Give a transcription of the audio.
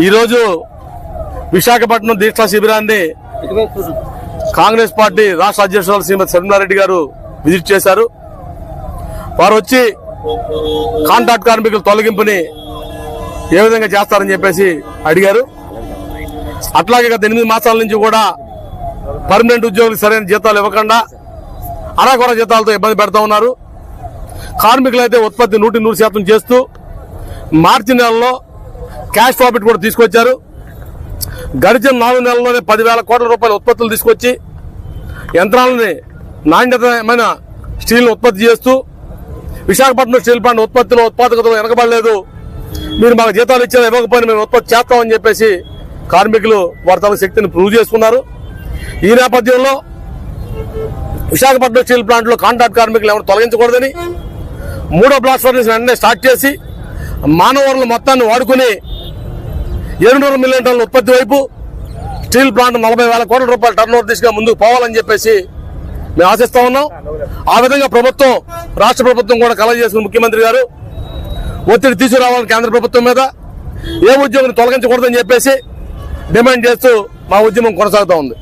ఈరోజు విశాఖపట్నం దీక్షా శిబిరాన్ని కాంగ్రెస్ పార్టీ రాష్ట్ర అధ్యక్షురాలు శ్రీమతి శర్మిలారెడ్డి గారు విజిట్ చేశారు. వారు వచ్చి కాంట్రాక్ట్ కార్మికుల తొలగింపుని ఏ విధంగా చేస్తారని చెప్పేసి అడిగారు. అట్లాగే గత 8 మాసాల నుంచి కూడా పర్మనెంట్ ఉద్యోగులకు సరైన జీతాలు ఇవ్వకుండా అరాకొర జీతాలతో ఇబ్బంది పెడతా ఉన్నారు. కార్మికులైతే ఉత్పత్తి 100% చేస్తూ మార్చి నెలలో క్యాష్ ప్రాఫిట్ కూడా తీసుకొచ్చారు. గడిచిన 4 నెలల్లోనే 10,000 కోట్ల రూపాయల ఉత్పత్తులు తీసుకొచ్చి యంత్రాలని నాణ్యతమైన స్టీల్ను ఉత్పత్తి చేస్తూ విశాఖపట్నం స్టీల్ ప్లాంట్ ఉత్పత్తిలో ఉత్పాదకతలో వెనకబడలేదు, మీరు మాకు జీతాలు ఇచ్చేది ఇవ్వకపోయినా మేము ఉత్పత్తి చేస్తామని చెప్పేసి కార్మికులు వారి తమ శక్తిని ప్రూవ్ చేసుకున్నారు. ఈ నేపథ్యంలో విశాఖపట్నం స్టీల్ ప్లాంట్లో కాంట్రాక్ట్ కార్మికులు ఎవరు తొలగించకూడదని 3వ బ్లాస్ట్ ఫర్నేస్ వెంటనే స్టార్ట్ చేసి మానవ వనరుల మొత్తాన్ని వాడుకుని 700 మిలియన్ టన్నుల ఉత్పత్తి వైపు స్టీల్ ప్లాంట్ 40,000 కోట్ల రూపాయల టర్న్ ఓవర్ దిశగా ముందుకు పోవాలని చెప్పేసి మేము ఆశిస్తా ఉన్నాం. ఆ విధంగా ప్రభుత్వం, రాష్ట్ర ప్రభుత్వం కూడా కలగ చేసుకున్న ముఖ్యమంత్రి గారు ఒత్తిడి తీసుకురావాలని కేంద్ర ప్రభుత్వం మీద ఏ ఉద్యోగిని తొలగించకూడదని చెప్పేసి డిమాండ్ చేస్తూ మా ఉద్యమం కొనసాగుతూ ఉంది.